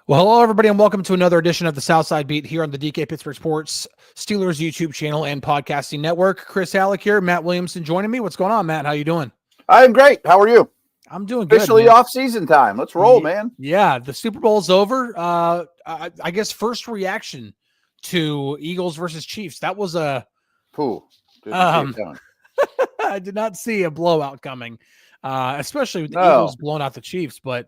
Well, hello, everybody, and welcome to another edition of the Southside Beat here on the DK Pittsburgh Sports Steelers YouTube channel and podcasting network. Chris Halicke here, Matt Williamson joining me. What's going on, Matt? How you doing? I'm great. How are you? I'm doing good. Officially off-season time. Let's roll, man. Yeah, the Super Bowl's over. I guess first reaction to Eagles versus Chiefs. That was a I did not see a blowout coming, especially with the Eagles blowing out the Chiefs. But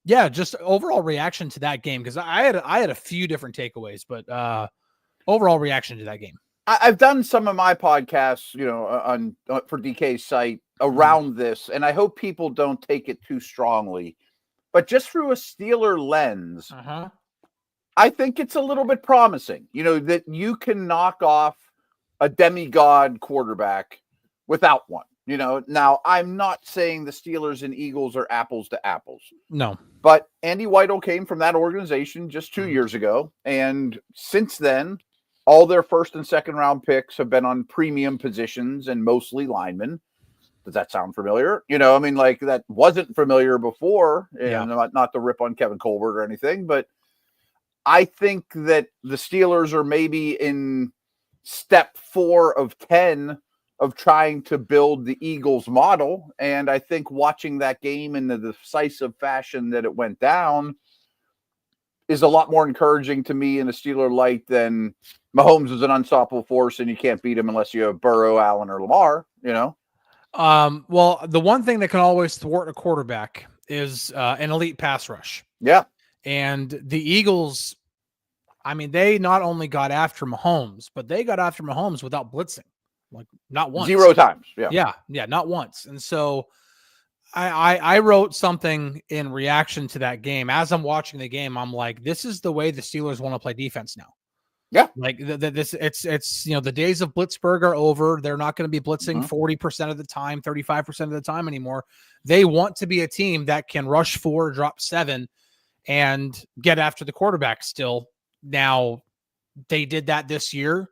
yeah, just overall reaction to that game, because I had a few different takeaways, but overall reaction to that game. I've done some of my podcasts, on for DK's site around this, and I hope people don't take it too strongly. But just through a Steeler lens, I think it's a little bit promising, that you can knock off a demigod quarterback without one. Now I'm not saying the Steelers and Eagles are apples to apples. No. But Andy Weidl came from that organization just 2 years ago. And since then, all their first and second round picks have been on premium positions and mostly linemen. Does that sound familiar? That wasn't familiar before. And not to rip on Kevin Colbert or anything, but I think that the Steelers are maybe in step 4 of 10 of trying to build the Eagles model. And I think watching that game in the decisive fashion that it went down is a lot more encouraging to me in a Steeler light than Mahomes is an unstoppable force and you can't beat him unless you have Burrow, Allen, or Lamar, Well, the one thing that can always thwart a quarterback is an elite pass rush. Yeah. And the Eagles, they not only got after Mahomes, but they got after Mahomes without blitzing. Like not once. 0 times. Yeah, not once. And so I wrote something in reaction to that game. As I'm watching the game, I'm like, this is the way the Steelers want to play defense now. Yeah. Like it's the days of Blitzburg are over. They're not going to be blitzing 40% of the time, 35% of the time anymore. They want to be a team that can rush 4, drop 7, and get after the quarterback still. Now, they did that this year,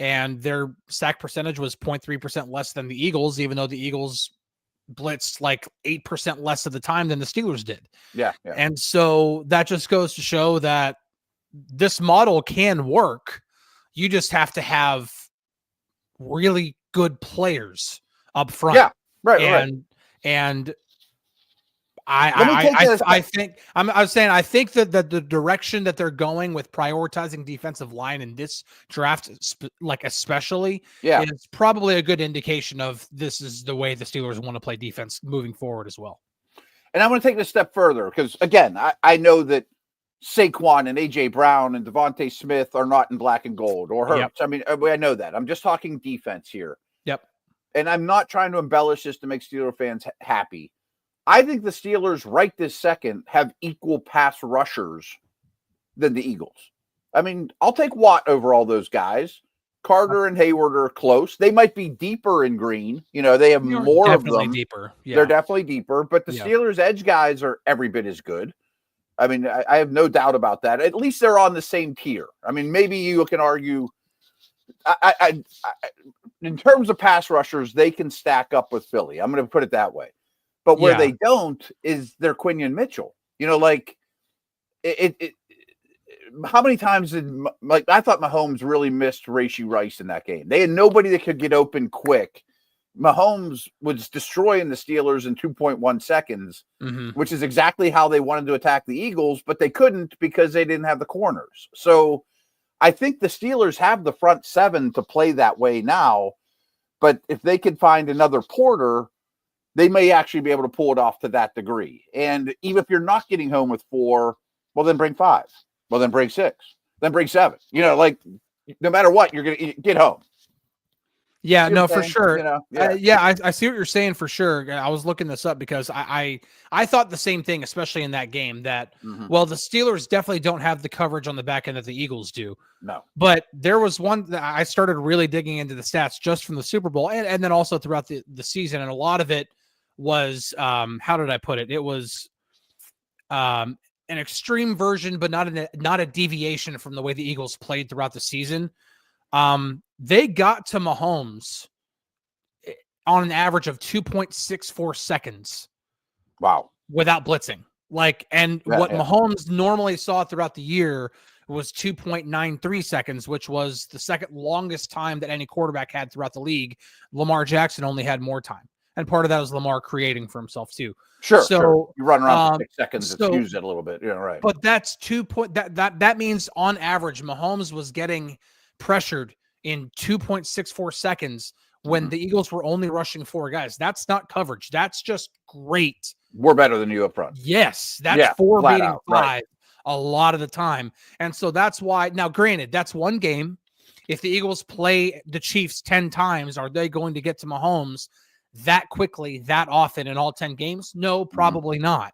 and their sack percentage was 0.3% less than the Eagles, even though the Eagles blitzed like 8% less of the time than the Steelers did. Yeah. And so that just goes to show that this model can work. You just have to have really good players up front. Yeah, right. And I think that the direction that they're going with prioritizing defensive line in this draft, especially, is probably a good indication of this is the way the Steelers want to play defense moving forward as well. And I'm going to take this a step further because, again, I know that Saquon and A.J. Brown and Devontae Smith are not in black and gold or Hurts. Yep. I know that. I'm just talking defense here. Yep. And I'm not trying to embellish this to make Steeler fans happy. I think the Steelers right this second have equal pass rushers than the Eagles. I'll take Watt over all those guys. Carter and Hayward are close. They might be deeper in green. They have more of them. Deeper. Yeah. They're definitely deeper. But the Steelers' edge guys are every bit as good. I have no doubt about that. At least they're on the same tier. Maybe you can argue. I in terms of pass rushers, they can stack up with Philly. I'm going to put it that way. But where they don't is their Quinion Mitchell. How many times I thought Mahomes really missed Rashee Rice in that game. They had nobody that could get open quick. Mahomes was destroying the Steelers in 2.1 seconds, which is exactly how they wanted to attack the Eagles, but they couldn't because they didn't have the corners. So I think the Steelers have the front 7 to play that way now, but if they could find another Porter, they may actually be able to pull it off to that degree. And even if you're not getting home with 4, well, then bring 5. Well, then bring 6. Then bring 7. No matter what, you're going to get home. Yeah, no, for sure. I see what you're saying for sure. I was looking this up because I thought the same thing, especially in that game, that, well, the Steelers definitely don't have the coverage on the back end that the Eagles do. No. But there was one that I started really digging into the stats just from the Super Bowl and then also throughout the season. And a lot of it was, how did I put it? It was an extreme version, but not a deviation from the way the Eagles played throughout the season. They got to Mahomes on an average of 2.64 seconds. Wow. Without blitzing. What Mahomes normally saw throughout the year was 2.93 seconds, which was the second longest time that any quarterback had throughout the league. Lamar Jackson only had more time. And part of that was Lamar creating for himself too. Sure. You run around for 6 seconds, it's used it a little bit. Yeah, right. But that's that means on average, Mahomes was getting pressured in 2.64 seconds when the Eagles were only rushing 4 guys. That's not coverage. That's just great. We're better than you up front. Yes, that's 4 beating 5 right. A lot of the time. And so that's why, now granted, that's one game. If the Eagles play the Chiefs 10 times, are they going to get to Mahomes that quickly, that often in all 10 games? No, probably not.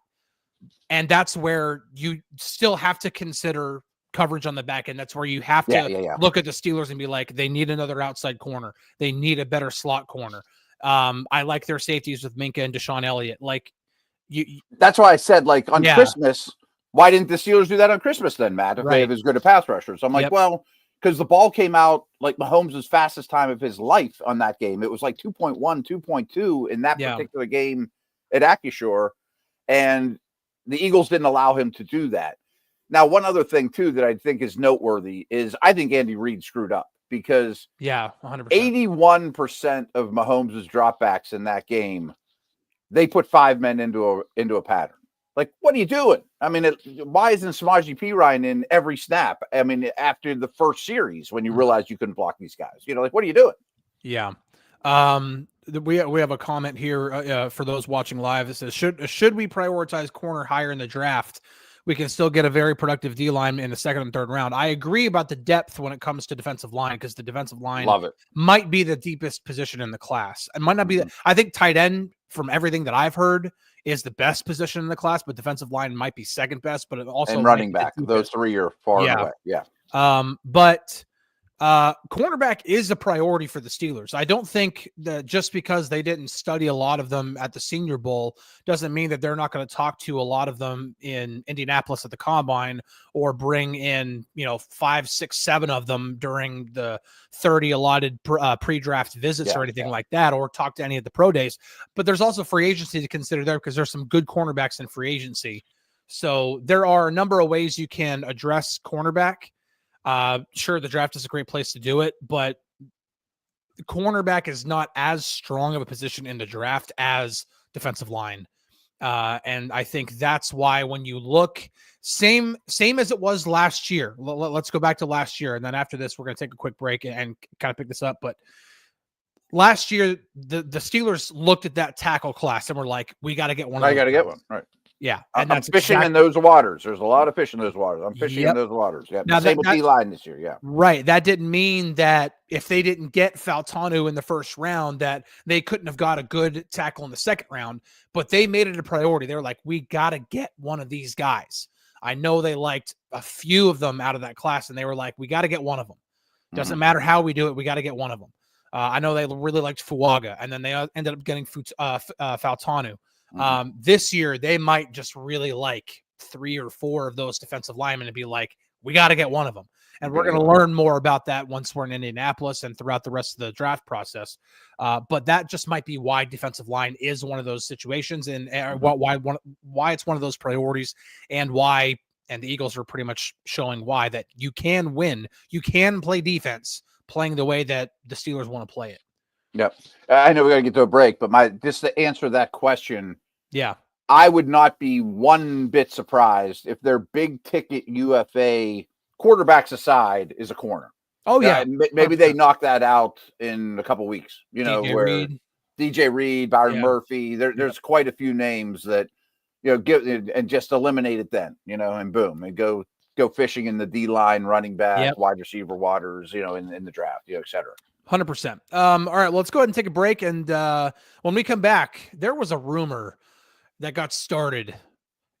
And that's where you still have to consider coverage on the back end. That's where you have to look at the Steelers and be like, they need another outside corner. They need a better slot corner. I like their safeties with Minka and Deshaun Elliott. Like that's why I said, like, on Christmas, why didn't the Steelers do that on Christmas then, Matt, if they have as good a pass rushers? I'm like, well, because the ball came out like Mahomes' fastest time of his life on that game. It was like 2.1, 2.2 in that particular game at Acrisure, and the Eagles didn't allow him to do that. Now, one other thing, too, that I think is noteworthy is I think Andy Reid screwed up because 100%. 81% of Mahomes' dropbacks in that game, they put 5 men into a pattern. Like, what are you doing? I mean, why isn't Samaje Perine in every snap? I mean, after the first series, when you realized you couldn't block these guys, like, what are you doing? Yeah. We have a comment here for those watching live. It says, should we prioritize corner higher in the draft? We can still get a very productive D line in the second and third round. I agree about the depth when it comes to defensive line, because the defensive line might be the deepest position in the class. It might not be. I think tight end, from everything that I've heard, is the best position in the class, but defensive line might be second best. But it also and running back, those 3 are far away. Yeah. But cornerback is a priority for the Steelers. I don't think that just because they didn't study a lot of them at the Senior Bowl doesn't mean that they're not going to talk to a lot of them in Indianapolis at the Combine, or bring in 5, 6, 7 of them during the 30 allotted pre-draft visits or anything like that, or talk to any of the pro days. But there's also free agency to consider there, because there's some good cornerbacks in free agency. So there are a number of ways you can address cornerback. Sure, the draft is a great place to do it, but the cornerback is not as strong of a position in the draft as defensive line. And I think that's why when you look, same as it was last year. Let's go back to last year. And then after this, we're going to take a quick break and kind of pick this up. But last year, the Steelers looked at that tackle class and were like, we got to get one. I got to get one. Right. Yeah. And I'm fishing in those waters. There's a lot of fish in those waters. I'm fishing in those waters. Yeah. Now, same with D-line this year. Yeah. Right. That didn't mean that if they didn't get Faltanu in the first round, that they couldn't have got a good tackle in the second round, but they made it a priority. They were like, we got to get one of these guys. I know they liked a few of them out of that class, and they were like, we got to get one of them. Doesn't matter how we do it. We got to get one of them. I know they really liked Fuaga, and then they ended up getting Faltanu. This year, they might just really like 3 or 4 of those defensive linemen and be like, we got to get one of them. And we're going to learn more about that once we're in Indianapolis and throughout the rest of the draft process. But that just might be why defensive line is one of those situations, and why it's one of those priorities, and why, and the Eagles are pretty much showing why, that you can win. You can play defense playing the way that the Steelers want to play it. Yep. I know we got to get to a break, but just to answer that question, I would not be one bit surprised if their big ticket UFA, quarterbacks aside, is a corner. Oh yeah. Maybe they knock that out in a couple weeks, DJ Reed, Byron Murphy, there's quite a few names that, give and just eliminate it then, and boom, and go fishing in the D-line, running back, wide receiver waters, in the draft, et cetera. 100%. All right, well, let's go ahead and take a break. And when we come back, there was a rumor that got started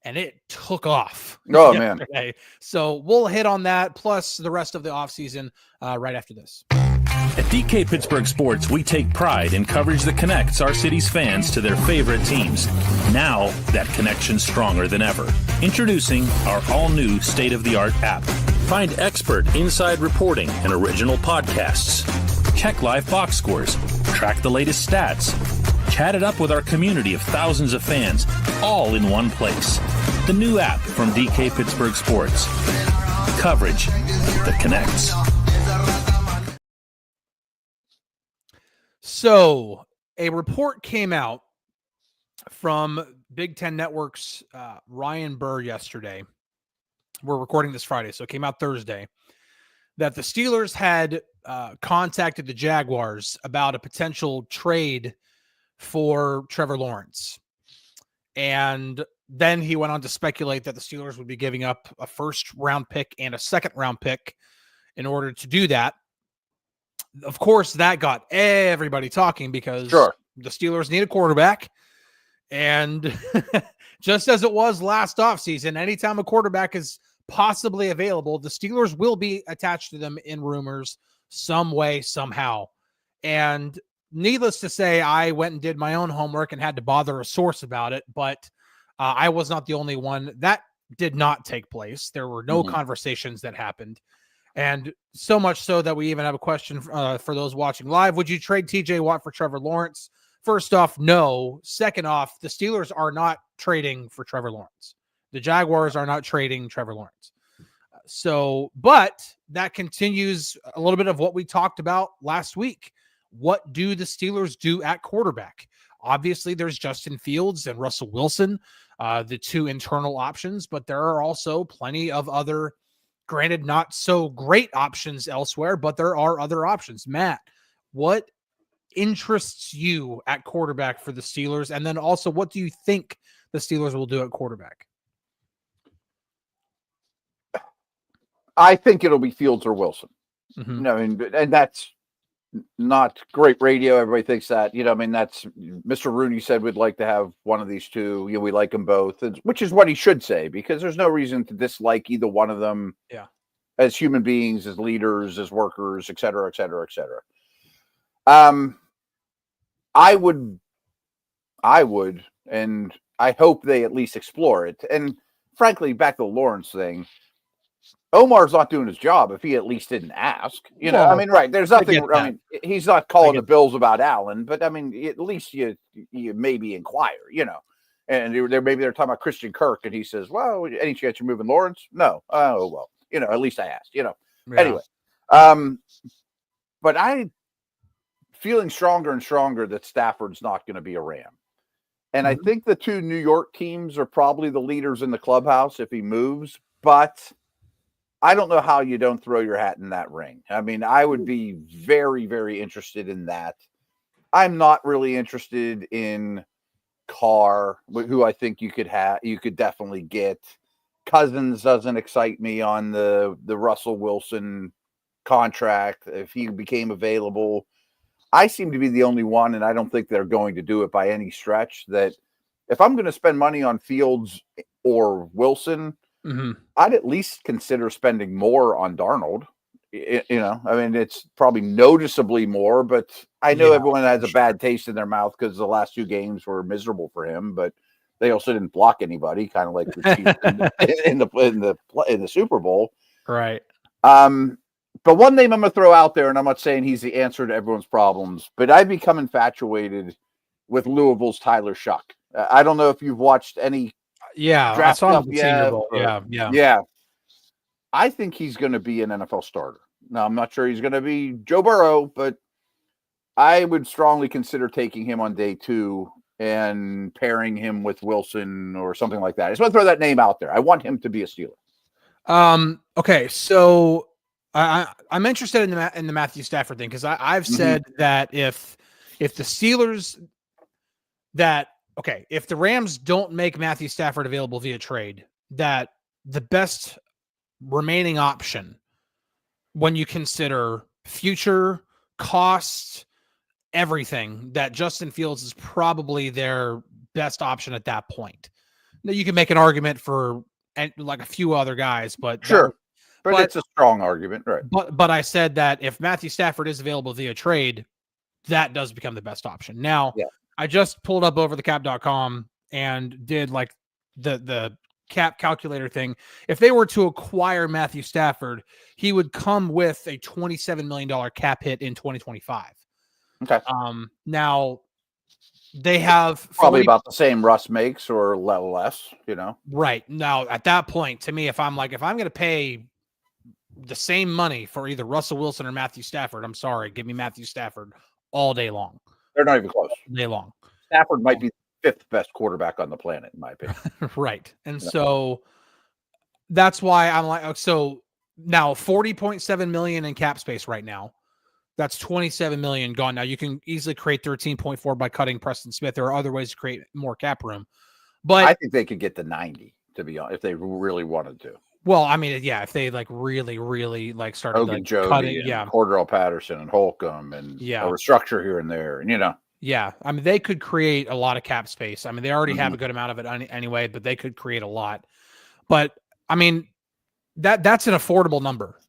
and it took off. Oh, yesterday. Man. So we'll hit on that, plus the rest of the offseason right after this. At DK Pittsburgh Sports, we take pride in coverage that connects our city's fans to their favorite teams. Now, that connection's stronger than ever. Introducing our all-new state-of-the-art app. Find expert inside reporting and original podcasts. Check live box scores. Track the latest stats. Chat it up with our community of thousands of fans, all in one place. the new app from DK Pittsburgh Sports. Coverage that connects. So a report came out from Big Ten Network's Ryan Burr yesterday. We're recording this Friday, so it came out Thursday, that the Steelers had contacted the Jaguars about a potential trade for Trevor Lawrence. And then he went on to speculate that the Steelers would be giving up a first-round pick and a second-round pick in order to do that. Of course, that got everybody talking because the Steelers need a quarterback. And just as it was last offseason, anytime a quarterback is possibly available, the Steelers will be attached to them in rumors some way, somehow. And needless to say, I went and did my own homework and had to bother a source about it, but I was not the only one. That did not take place. There were no conversations that happened. And so much so that we even have a question for those watching live. Would you trade TJ Watt for Trevor Lawrence? First off, no. Second off, the Steelers are not trading for Trevor Lawrence. The Jaguars are not trading Trevor Lawrence. But that continues a little bit of what we talked about last week. What do the Steelers do at quarterback? Obviously, there's Justin Fields and Russell Wilson, the two internal options, but there are also plenty of other, granted, not so great options elsewhere, but there are other options. Matt, what interests you at quarterback for the Steelers? And then also, what do you think the Steelers will do at quarterback? I think it'll be Fields or Wilson. And that's not great radio. Everybody thinks that, that's Mr. Rooney said we'd like to have one of these two. We like them both, which is what he should say, because there's no reason to dislike either one of them. Yeah. As human beings, as leaders, as workers, et cetera, et cetera, et cetera. I would, and I hope they at least explore it. And frankly, back to the Lawrence thing, Omar's not doing his job if he at least didn't ask. Right. There's nothing. He's not calling the Bills about Allen, but at least you maybe inquire, And they're talking about Christian Kirk, and he says, "Well, any chance you're moving Lawrence?" No. Oh well, at least I asked. Yeah. Anyway, but I feeling stronger and stronger that Stafford's not going to be a Ram, and I think the two New York teams are probably the leaders in the clubhouse if he moves, but I don't know how you don't throw your hat in that ring. I would be very, very interested in that. I'm not really interested in Carr, who I think you could definitely get. Cousins doesn't excite me on the Russell Wilson contract. If he became available, I seem to be the only one, and I don't think they're going to do it by any stretch, that if I'm going to spend money on Fields or Wilson, I'd at least consider spending more on Darnold. It's probably noticeably more, but I know everyone has a bad taste in their mouth because the last two games were miserable for him, but they also didn't block anybody, kind of like the Chiefs in the Super Bowl. Right. But one name I'm going to throw out there, and I'm not saying he's the answer to everyone's problems, but I've become infatuated with Louisville's Tyler Shuck. I don't know if you've watched any. I saw him Senior Bowl. Yeah. I think he's going to be an NFL starter. Now, I'm not sure he's going to be Joe Burrow, but I would strongly consider taking him on day 2 and pairing him with Wilson or something like that. I just want to throw that name out there. I want him to be a Steeler. Okay, so I'm interested in the Matthew Stafford thing, because I've said that if the Steelers if the Rams don't make Matthew Stafford available via trade, that the best remaining option, when you consider future costs, everything, that Justin Fields is probably their best option at that point. Now, you can make an argument for like a few other guys, but sure. But it's a strong argument, right? But I said that if Matthew Stafford is available via trade, that does become the best option. Now, I just pulled up overthecap.com and did like the cap calculator thing. If they were to acquire Matthew Stafford, he would come with a $27 million cap hit in 2025. Okay. Now, They have probably about the same Russ makes or a little less, Right. Now, at that point, to me, if I'm going to pay the same money for either Russell Wilson or Matthew Stafford, I'm sorry, give me Matthew Stafford all day long. They're not even close. All day long. Stafford might be the 5th best quarterback on the planet, in my opinion. Right. And so that's why I'm like, so now $40.7 million in cap space right now. That's $27 million gone. Now you can easily create 13.4 by cutting Preston Smith. There are other ways to create more cap room, but I think they could get to 90, to be honest, if they really wanted to. Well, I mean, yeah, if they really started Hogan, Jody, cutting, and Cordell Patterson and Holcomb and a restructure here and there, and Yeah, I mean, they could create a lot of cap space. I mean, they already have a good amount of it anyway, but they could create a lot. But I mean, that's an affordable number.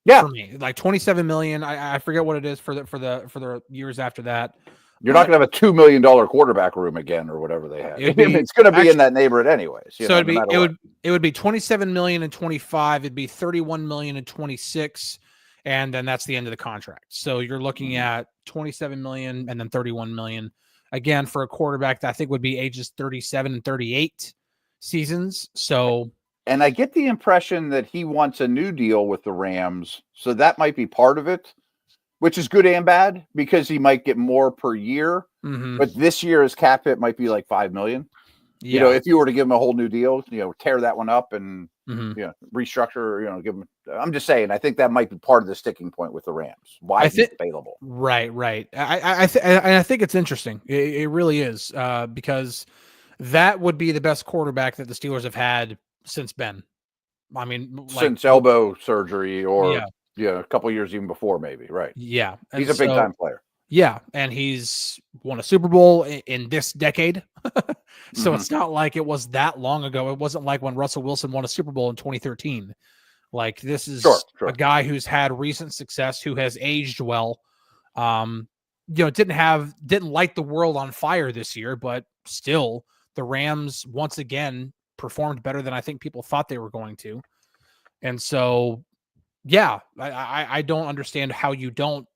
Yeah, for me, like 27 million. I forget what it is for the years after that. You're not going to have a $2 million quarterback room again or whatever they have. It's going to be in that neighborhood anyways. So it would be 27 million in 25. It'd be 31 million in 26, and then that's the end of the contract. So you're looking at 27 million and then 31 million again for a quarterback that I think would be ages 37 and 38 seasons. So. And I get the impression that he wants a new deal with the Rams, so that might be part of it, which is good and bad because he might get more per year. Mm-hmm. But this year his cap hit might be like $5 million. Yeah. If you were to give him a whole new deal, tear that one up and restructure, give him. I'm just saying, I think that might be part of the sticking point with the Rams. Why he's available? Right. I think it's interesting. It really is because that would be the best quarterback that the Steelers have had since Ben. I mean, since elbow surgery or a couple years even before, maybe. Right. Yeah, and he's a big time player. Yeah, and he's won a Super Bowl in this decade. So it's not like it was that long ago. It wasn't like when Russell Wilson won a Super Bowl in 2013. Like this is a guy who's had recent success, who has aged well. Didn't light the world on fire this year, but still the Rams once again performed better than I think people thought they were going to. And so, yeah, I don't understand how you don't.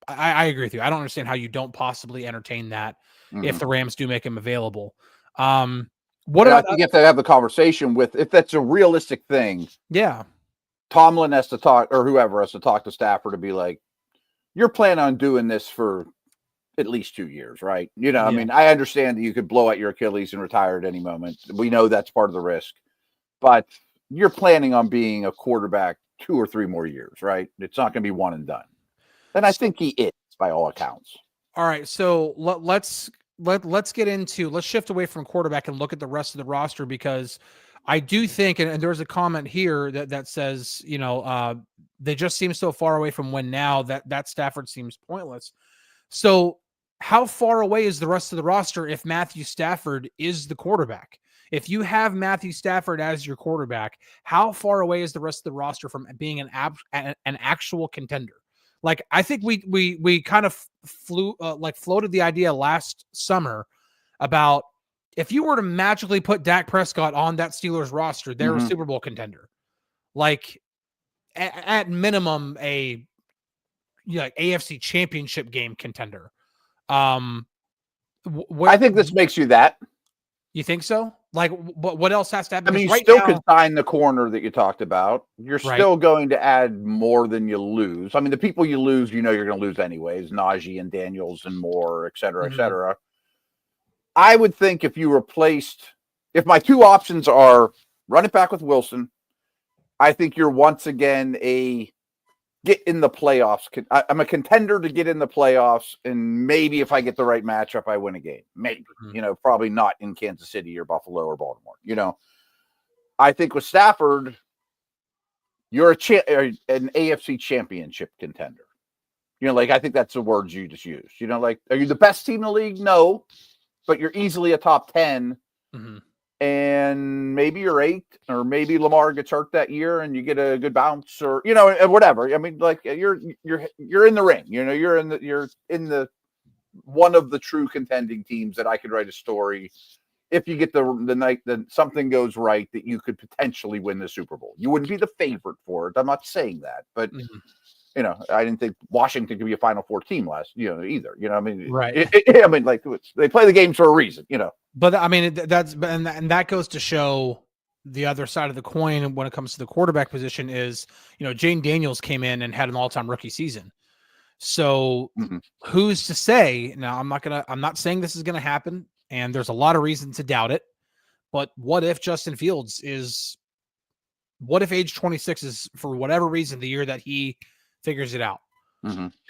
I agree with you. I don't understand how you don't possibly entertain that if the Rams do make him available. What about you have to have the conversation with if that's a realistic thing? Yeah, Tomlin has to talk, or whoever has to talk to Stafford to be like, you're planning on doing this for at least 2 years, right? I mean, I understand that you could blow out your Achilles and retire at any moment. We know that's part of the risk, but you're planning on being a quarterback 2 or 3 more years, right? It's not going to be one and done. And I think he is, by all accounts. All right, so let's shift away from quarterback and look at the rest of the roster, because I do think, and there's a comment here that says, they just seem so far away from win now that Stafford seems pointless. So how far away is the rest of the roster if Matthew Stafford is the quarterback? If you have Matthew Stafford as your quarterback, how far away is the rest of the roster from being an actual contender? Like, I think we kind of floated the idea last summer about if you were to magically put Dak Prescott on that Steelers roster, they're a Super Bowl contender. Like at minimum a AFC Championship game contender. I think this makes you that. You think so? Like, what else has to happen? I mean, you still can sign the corner that you talked about. You're still going to add more than you lose. I mean, the people you lose, you're going to lose anyways. Najee and Daniels and Moore, et cetera, et cetera. I would think if my two options are run it back with Wilson, I think you're once again get in the playoffs. I'm a contender to get in the playoffs, and maybe if I get the right matchup, I win a game. Maybe, probably not in Kansas City or Buffalo or Baltimore. I think with Stafford, you're an AFC Championship contender. I think that's the words you just used. Are you the best team in the league? No, but you're easily a top 10. And maybe you're 8, or maybe Lamar gets hurt that year and you get a good bounce, or whatever. I mean, like you're in the ring. You're in the one of the true contending teams that I could write a story if you get the night that something goes right that you could potentially win the Super Bowl. You wouldn't be the favorite for it. I'm not saying that, but I didn't think Washington could be a Final Four team either. I mean, right. I mean, like they play the games for a reason, But I mean, and that goes to show the other side of the coin when it comes to the quarterback position is, Jane Daniels came in and had an all-time rookie season. So who's to say? Now, I'm not saying this is going to happen, and there's a lot of reason to doubt it. But what if Justin Fields what if age 26 is, for whatever reason, the year that he figures it out,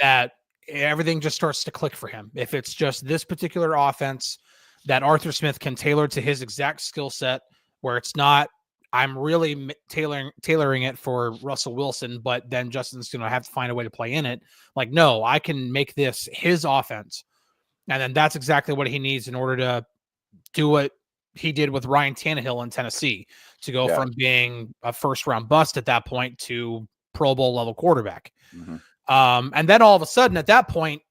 that everything just starts to click for him? If it's just this particular offense that Arthur Smith can tailor to his exact skill set, where it's not, I'm really tailoring it for Russell Wilson, but then Justin's going to have to find a way to play in it. Like, no, I can make this his offense. And then that's exactly what he needs in order to do what he did with Ryan Tannehill in Tennessee, to go from being a first-round bust at that point to Pro Bowl level quarterback. And then all of a sudden at that point,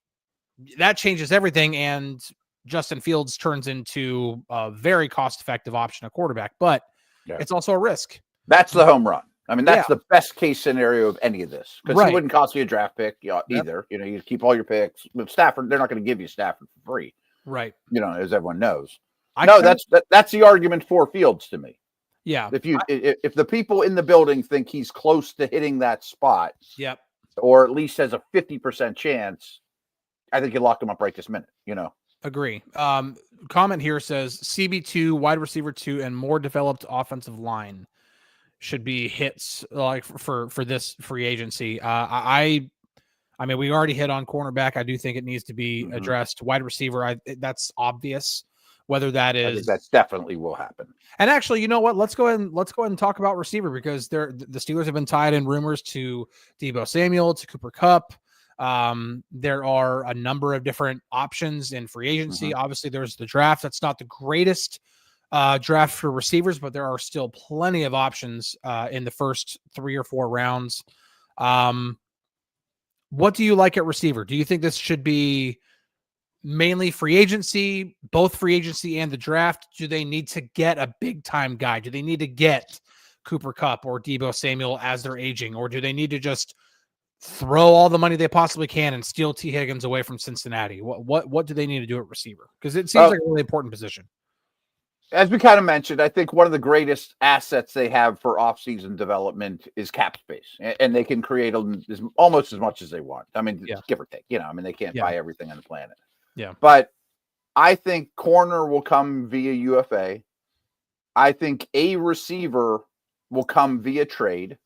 that changes everything, and Justin Fields turns into a very cost-effective option at quarterback, but it's also a risk. That's the home run. I mean, that's the best case scenario of any of this, because he wouldn't cost you a draft pick either. You keep all your picks. With Stafford, they're not going to give you Stafford for free. Right. As everyone knows. That's the argument for Fields to me. Yeah. If the people in the building think he's close to hitting that spot, or at least has a 50% chance, I think you lock him up right this minute. Agree. Comment here says CB2, wide receiver 2, and more developed offensive line should be hits like for this free agency. I mean, we already hit on cornerback. I do think it needs to be addressed. Wide receiver, that's obvious. Whether that is, I think that definitely will happen. And actually, you know what? Let's go ahead and talk about receiver, because the Steelers have been tied in rumors to Deebo Samuel, to Cooper Kupp. There are a number of different options in free agency. Obviously, there's the draft. That's not the greatest draft for receivers, but there are still plenty of options in the first 3 or 4 rounds. What do you like at receiver? Do you think this should be mainly free agency, both free agency and the draft? Do they need to get a big time guy? Do they need to get Cooper Kupp or Deebo Samuel as they're aging? Or do they need to just throw all the money they possibly can and steal T. Higgins away from Cincinnati? What do they need to do at receiver? Because it seems like a really important position. As we kind of mentioned, I think one of the greatest assets they have for offseason development is cap space, and they can create almost as much as they want. I mean, give or take, I mean, they can't buy everything on the planet. Yeah. But I think corner will come via UFA. I think a receiver will come via trade.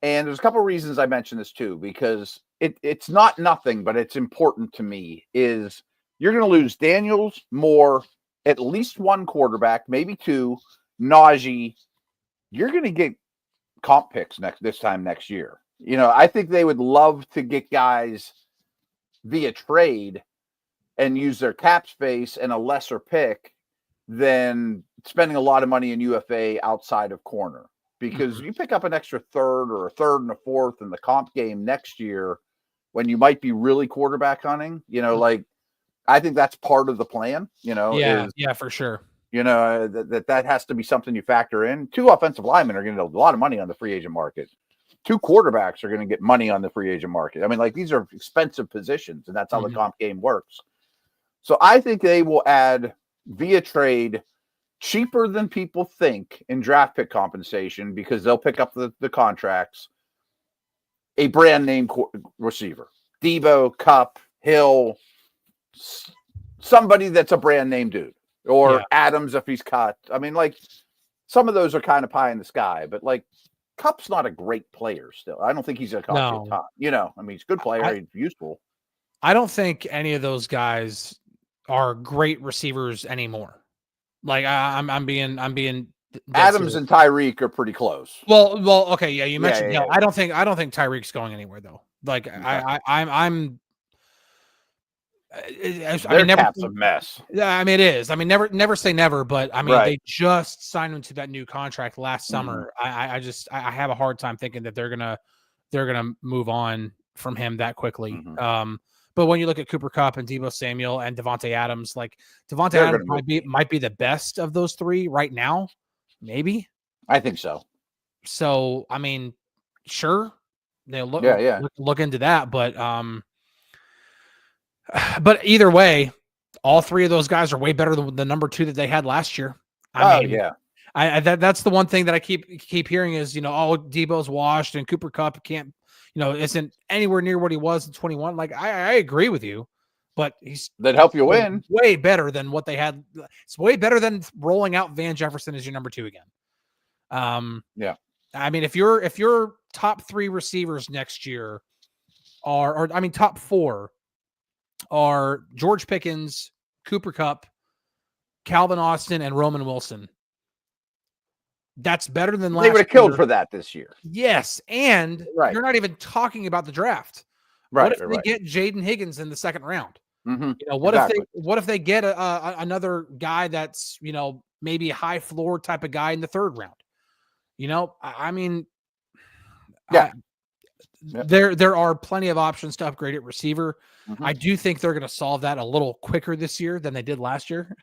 And there's a couple of reasons I mentioned this too, because it's not nothing, but it's important to me, is you're going to lose Daniels, Moore, at least one quarterback, maybe 2, Najee. You're going to get comp picks this time next year. I think they would love to get guys via trade and use their cap space and a lesser pick than spending a lot of money in UFA outside of corner. Because you pick up an extra third or a third and a fourth in the comp game next year when you might be really quarterback hunting, like, I think that's part of the plan, Yeah, for sure. That has to be something you factor in. 2 offensive linemen are going to get a lot of money on the free agent market. 2 quarterbacks are going to get money on the free agent market. I mean, like, these are expensive positions, and that's how the comp game works. So I think they will add via trade cheaper than people think in draft pick compensation, because they'll pick up the contracts, a brand name receiver, Deebo, Kupp, Hill, somebody that's a brand name dude, or Adams if he's cut. I mean, like, some of those are kind of pie in the sky, but like, Kupp's not a great player still. I don't think he's a cost a ton. I mean, he's a good player, he's useful. I don't think any of those guys are great receivers anymore. Like, I'm being Adams and Tyreek are pretty close. Well, okay, yeah, you mentioned Hill. I don't think Tyreek's going anywhere though. Like, I'm Their cap's a mess. Yeah, I mean, it is. I mean, never say never, but I mean, they just signed him to that new contract last summer. I have a hard time thinking that they're gonna move on from him that quickly. But when you look at Cooper Kupp and Deebo Samuel and Devontae Adams, like, Devontae Adams might be the best of those 3 right now. Maybe. I think so. So, I mean, sure. look into that. But either way, all three of those guys are way better than the number 2 that they had last year. I mean, that's the one thing that I keep hearing is, Debo's washed and Cooper Kupp can't, isn't anywhere near what he was in 21. Like, I agree with you, but that help you win way better than what they had. It's way better than rolling out Van Jefferson as your number 2 again. I mean, if your top 3 receivers next year top 4 are George Pickens, Cooper Kupp, Calvin Austin, and Roman Wilson. That's better than last year. They would have killed for that this year. Yes, and you're not even talking about the draft. What if they get Jaden Higgins in the second round? What if they get another guy that's, maybe a high floor type of guy in the third round? There are plenty of options to upgrade at receiver. I do think they're going to solve that a little quicker this year than they did last year.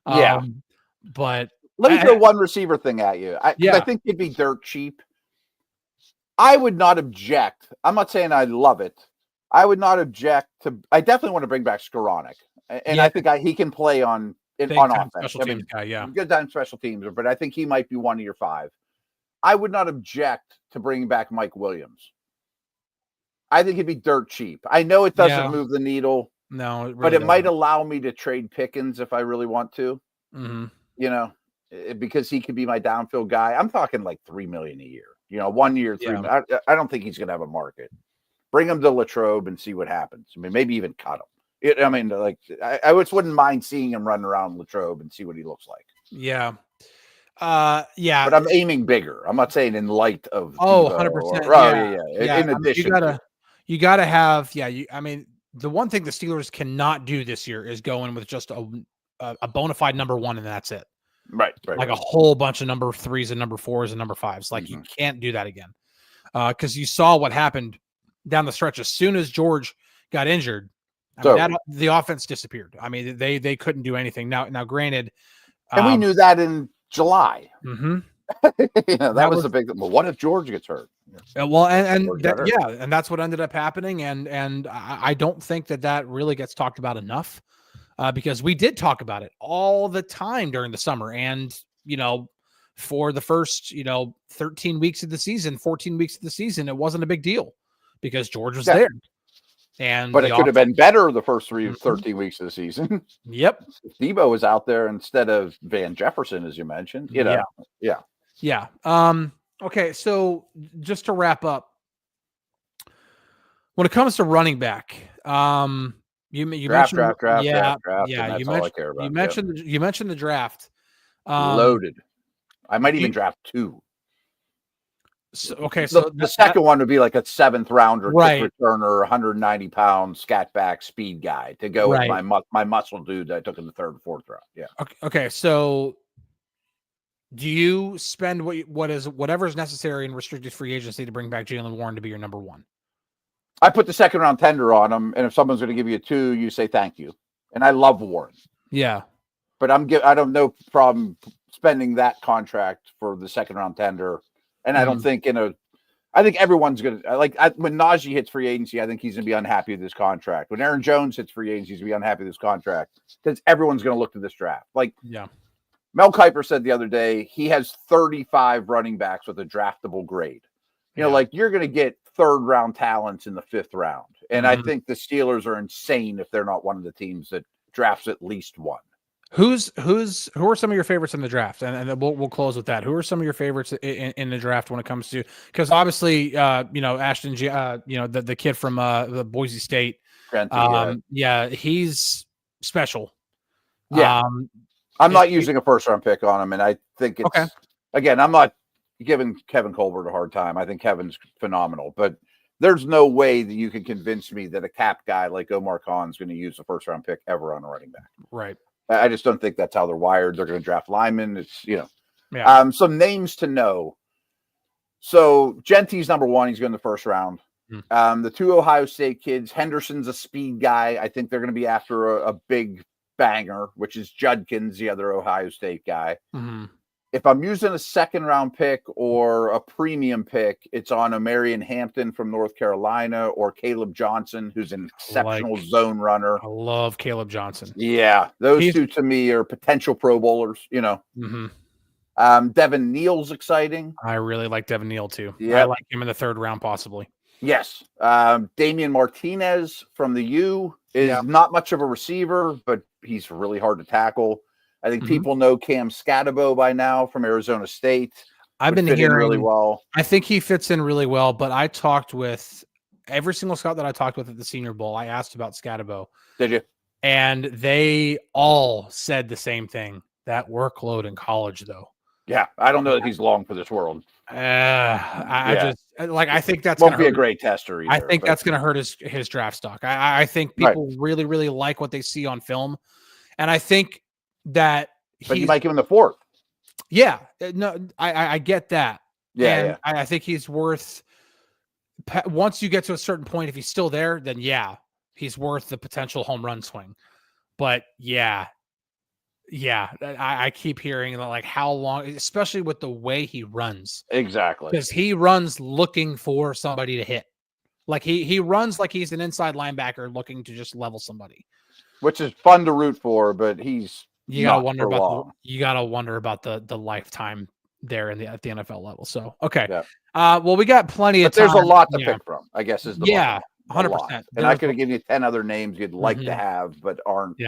But let me throw one receiver thing at you. I think it'd be dirt cheap. I would not object. I'm not saying I love it. I would not object to. I definitely want to bring back Skoranek, and I think he can play on offense. Special teams guy, good time special teams, but I think he might be one of your 5. I would not object to bringing back Mike Williams. I think it'd be dirt cheap. I know it doesn't move the needle. No, but it might allow me to trade Pickens if I really want to. Because he could be my downfield guy. I'm talking like $3 million a year. 1 year, $3 million. I don't think he's going to have a market. Bring him to Latrobe and see what happens. I mean, maybe even cut him. I wouldn't mind seeing him run around Latrobe and see what he looks like. Yeah. But I'm aiming bigger. I'm not saying in light of 100%. In addition, you got to have. The one thing the Steelers cannot do this year is go in with just a bona fide number 1 and that's it. Right. Like a whole bunch of number 3s and number 4s and number 5s. Like you can't do that again. Because you saw what happened down the stretch as soon as George got injured. The offense disappeared. I mean, they couldn't do anything. Now, granted, and we knew that in July. That was a big. Well, what if George gets hurt? Well, and that's what ended up happening. And I don't think that really gets talked about enough, because we did talk about it all the time during the summer, and for the first 13 weeks of the season, 14 weeks of the season, it wasn't a big deal because George was there. But it could have been better the first 13 weeks of the season. Yep. Debo was out there instead of Van Jefferson, as you mentioned. Yeah. Okay, so just to wrap up, when it comes to running back, you mentioned draft. You mentioned the draft. Loaded. I might even draft 2. So the second one would be like a 7th rounder, returner, 190 pound scat back speed guy to go with my muscle dude that I took in the 3rd and 4th round. Yeah. Okay. So do you spend whatever is necessary in restricted free agency to bring back Jaylen Warren to be your number 1? I put the 2nd round tender on him, and if someone's going to give you a 2, you say thank you. And I love Warren. Yeah. But I don't no problem spending that contract for the 2nd round tender. And I don't think I think everyone's going to when Najee hits free agency, I think he's going to be unhappy with this contract. When Aaron Jones hits free agency, he's going to be unhappy with this contract because everyone's going to look to this draft. Mel Kiper said the other day, he has 35 running backs with a draftable grade. You're going to get 3rd round talents in the 5th round. And I think the Steelers are insane if they're not one of the teams that drafts at least one. Who are some of your favorites in the draft? And then we'll close with that. Who are some of your favorites in the draft when it comes to, because obviously, Ashton, the kid from the Boise State, he's special. Yeah. I'm not using a 1st round pick on him. And I think it's, again, I'm not giving Kevin Colbert a hard time. I think Kevin's phenomenal, but there's no way that you can convince me that a cap guy like Omar Khan is going to use a 1st round pick ever on a running back. Right. I just don't think that's how they're wired. They're going to draft linemen. It's, some names to know. So Gentry's number 1. He's going in the 1st round. The 2 Ohio State kids, Henderson's a speed guy. I think they're going to be after a big banger, which is Judkins, the other Ohio State guy. if I'm using a second round pick or a premium pick, it's on a Marion Hampton from North Carolina or Caleb Johnson, who's an exceptional zone runner. I love Caleb Johnson. Yeah, those two to me are potential Pro Bowlers, you know. Devin Neal's exciting. I really like Devin Neal too. Yeah, I like him in the 3rd round, possibly. Yes. Damian Martinez from the U is not much of a receiver, but he's really hard to tackle. I think people know Cam Scatabo by now from Arizona State. I've been hearing really well. I think he fits in really well, but I talked with every single scout that I talked with at the Senior Bowl. I asked about Scatabo. Did you? And they all said the same thing. That workload in college, though. Yeah, I don't know that he's long for this world. I think that's won't be a great tester either. I think that's going to hurt his draft stock. I think people really, really like what they see on film, and I think that. But you might give him the 4th. Yeah, no, I get that. Yeah, I think he's worth. Once you get to a certain point, if he's still there, then he's worth the potential home run swing. But I keep hearing like how long, especially with the way he runs. Exactly. Because he runs looking for somebody to hit. Like he runs like he's an inside linebacker looking to just level somebody. Which is fun to root for, but you gotta wonder about the lifetime there at the NFL level. So okay. Yeah. Well, we got plenty of time. There's a lot to pick from, I guess is the 100%. And I could have given you 10 other names you'd like to have, but aren't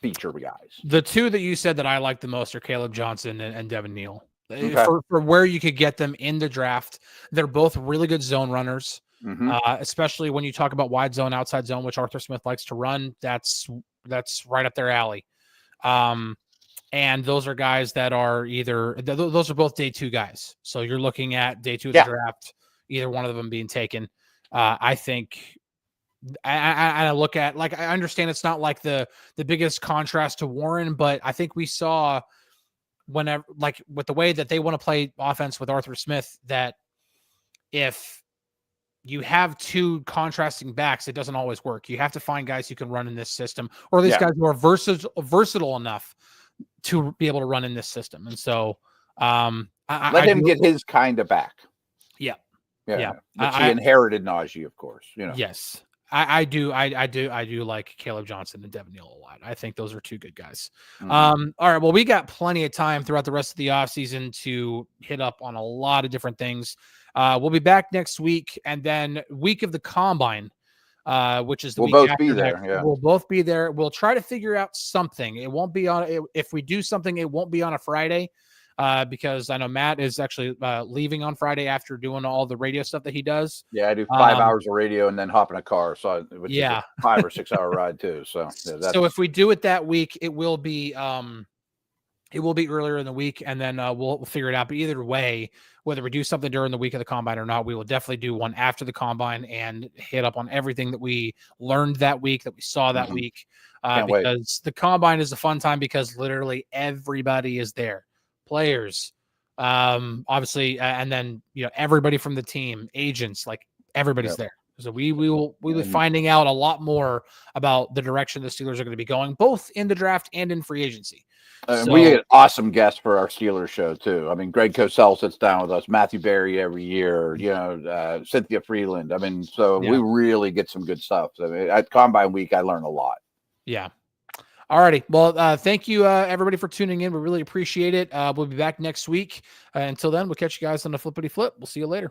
feature guys. The 2 that you said that I like the most are Caleb Johnson and Devin Neal. Okay. For where you could get them in the draft, they're both really good zone runners, especially when you talk about wide zone, outside zone, which Arthur Smith likes to run. That's right up their alley. And those are guys that are those are both day 2 guys. So you're looking at day 2 of the draft, either one of them being taken. I think I look at, like, I understand it's not like the biggest contrast to Warren, but I think we saw whenever, like, with the way that they want to play offense with Arthur Smith, that if you have 2 contrasting backs, it doesn't always work. You have to find guys who can run in this system, or these guys who are versatile enough to be able to run in this system. And so let him get his kind of back. Yeah. Which he inherited Najee, of course. You know. Yes. I do like Caleb Johnson and Devin Neal a lot. I think those are 2 good guys. All right. Well, we got plenty of time throughout the rest of the offseason to hit up on a lot of different things. We'll be back next week, and then week of the Combine, which is the week after next. We'll both be there. We'll try to figure out something. It won't be on. If we do something, it won't be on a Friday. Because I know Matt is actually leaving on Friday after doing all the radio stuff that he does. Yeah, I do 5 hours of radio and then hop in a car. So which is a 5 or 6 hour ride too. So so if we do it that week, it will be earlier in the week, and then we'll figure it out. But either way, whether we do something during the week of the Combine or not, we will definitely do one after the Combine and hit up on everything that we learned that week, that we saw that week. Because the Combine is a fun time because literally everybody is there. Players, obviously, and then everybody from the team, agents, like everybody's there. So we'll be finding out a lot more about the direction the Steelers are going to be going, both in the draft and in free agency. We get awesome guests for our Steelers show too. I mean, Greg Cosell sits down with us, Matthew Berry every year, Cynthia Freeland. I mean, we really get some good stuff. I mean, at Combine Week, I learn a lot. Yeah. All righty. Well, thank you, everybody, for tuning in. We really appreciate it. We'll be back next week. Until then, we'll catch you guys on the flippity flip. We'll see you later.